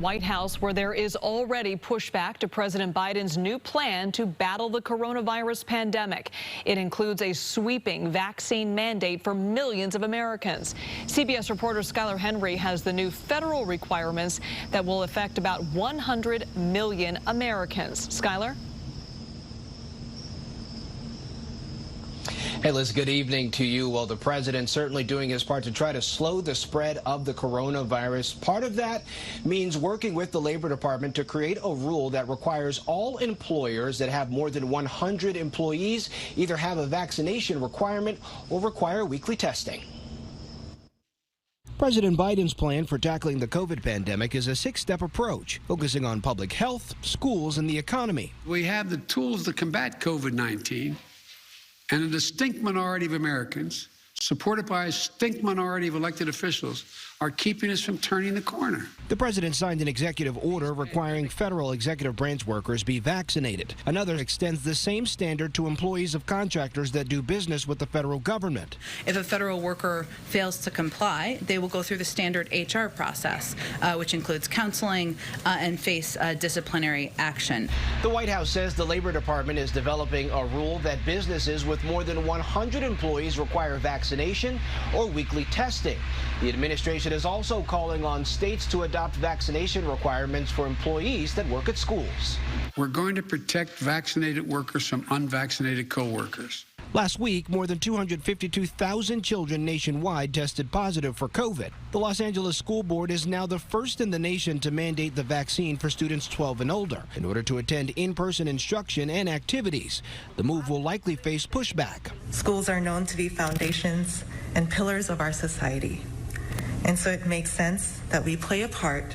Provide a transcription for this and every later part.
White House, where there is already pushback to President Biden's new plan to battle the coronavirus pandemic. It includes a sweeping vaccine mandate for millions of Americans. CBS reporter Skyler Henry has the new federal requirements that will affect about 100 million Americans. Skyler? Hey, Liz, good evening to you. Well, the president certainly doing his part to try to slow the spread of the coronavirus. Part of that means working with the Labor Department to create a rule that requires all employers that have more than 100 employees either have a vaccination requirement or require weekly testing. President Biden's plan for tackling the COVID pandemic is a six-step approach, focusing on public health, schools, and the economy. We have the tools to combat COVID-19. And a distinct minority of Americans, supported by a distinct minority of elected officials, are keeping us from turning the corner. The president signed an executive order requiring federal executive branch workers be vaccinated. Another extends the same standard to employees of contractors that do business with the federal government. If a federal worker fails to comply, they will go through the standard HR process, which includes counseling and face disciplinary action. The White House says the Labor Department is developing a rule that businesses with more than 100 employees require vaccination or weekly testing. The administration is also calling on states to adopt vaccination requirements for employees that work at schools. We're going to protect vaccinated workers from unvaccinated co-workers. Last week, more than 252,000 children nationwide tested positive for COVID. The Los Angeles School Board is now the first in the nation to mandate the vaccine for students 12 and older in order to attend in-person instruction and activities. The move will likely face pushback. Schools are known to be foundations and pillars of our society. And so it makes sense that we play a part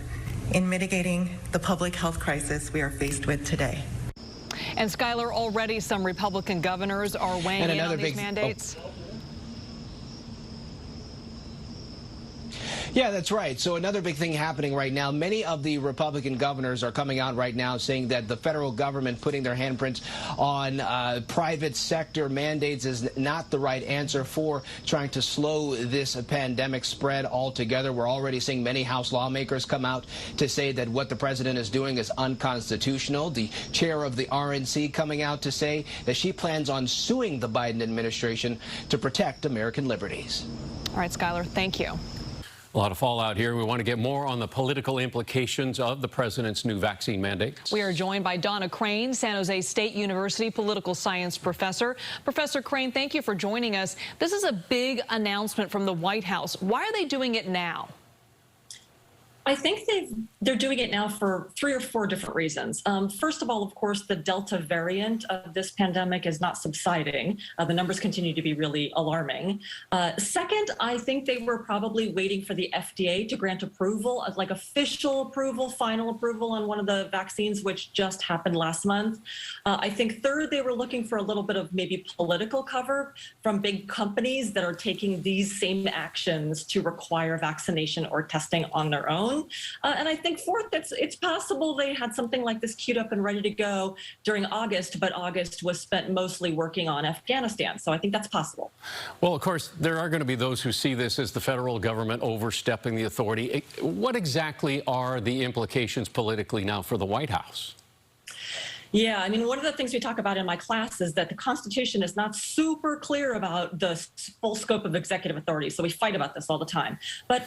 in mitigating the public health crisis we are faced with today. And Skyler, already some Republican governors are weighing in on these mandates. Yeah, that's right. So another big thing happening right now, many of the Republican governors are coming out right now saying that the federal government putting their handprints on private sector mandates is not the right answer for trying to slow this pandemic spread altogether. We're already seeing many House lawmakers come out to say that what the president is doing is unconstitutional. The chair of the RNC coming out to say that she plans on suing the Biden administration to protect American liberties. All right, Skyler, thank you. A lot of fallout here. We want to get more on the political implications of the president's new vaccine mandate. We are joined by Donna Crane, San Jose State University political science professor. Professor Crane, thank you for joining us. This is a big announcement from the White House. Why are they doing it now? I think they're doing it now for 3 or 4 different reasons. First of all, of course, the Delta variant of this pandemic is not subsiding. The numbers continue to be really alarming. Second, I think they were probably waiting for the FDA to grant approval, like official approval, final approval on one of the vaccines, which just happened last month. I think third, they were looking for a little bit of maybe political cover from big companies that are taking these same actions to require vaccination or testing on their own. And I think fourth, it's possible they had something like this queued up and ready to go during August, but August was spent mostly working on Afghanistan. So I think that's possible. Well, of course, there are going to be those who see this as the federal government overstepping the authority. What exactly are the implications politically now for the White House? Yeah, I mean, one of the things we talk about in my class is that the Constitution is not super clear about the full scope of executive authority. So we fight about this all the time. But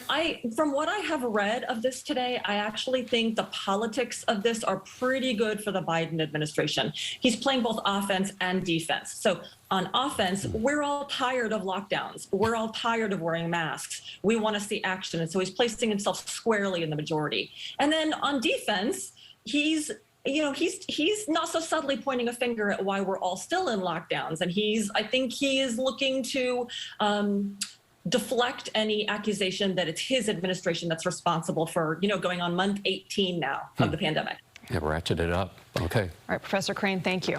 from what I have read of this today, I actually think the politics of this are pretty good for the Biden administration. He's playing both offense and defense. So on offense, we're all tired of lockdowns. We're all tired of wearing masks. We want to see action. And so he's placing himself squarely in the majority. And then on defense, he's not so subtly pointing a finger at why we're all still in lockdowns. And I think he is looking to deflect any accusation that it's his administration that's responsible for, going on month 18 now of the pandemic. Yeah, ratchet it up. Okay. All right, Professor Crane, thank you.